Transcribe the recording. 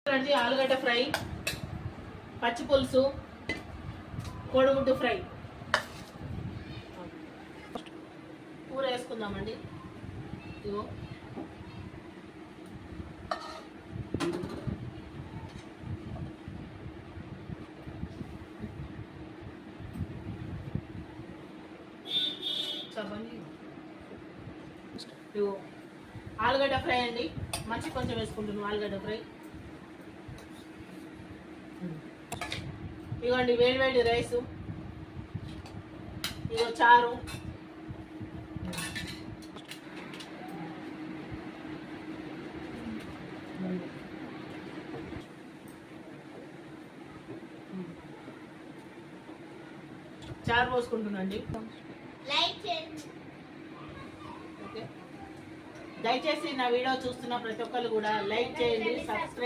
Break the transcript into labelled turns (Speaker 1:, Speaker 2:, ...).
Speaker 1: ఆలుగడ్డ ఫ్రై, పచ్చి పులుసు, కోడిగుడ్డు ఫ్రై. కూర వేసుకుందామండి. ఇగో ఆలుగడ్డ ఫ్రై అండి. మంచి కొంచెం వేసుకుంటున్నాం ఆలుగడ్డ ఫ్రై. ఇగోండి వేడి వేడి రైసు, ఇగో చారు, చారు పోసుకుంటున్నాండి. దయచేసి నా వీడియో చూస్తున్న ప్రతి ఒక్కరు కూడా లైక్ చేయండి, సబ్స్క్రైబ్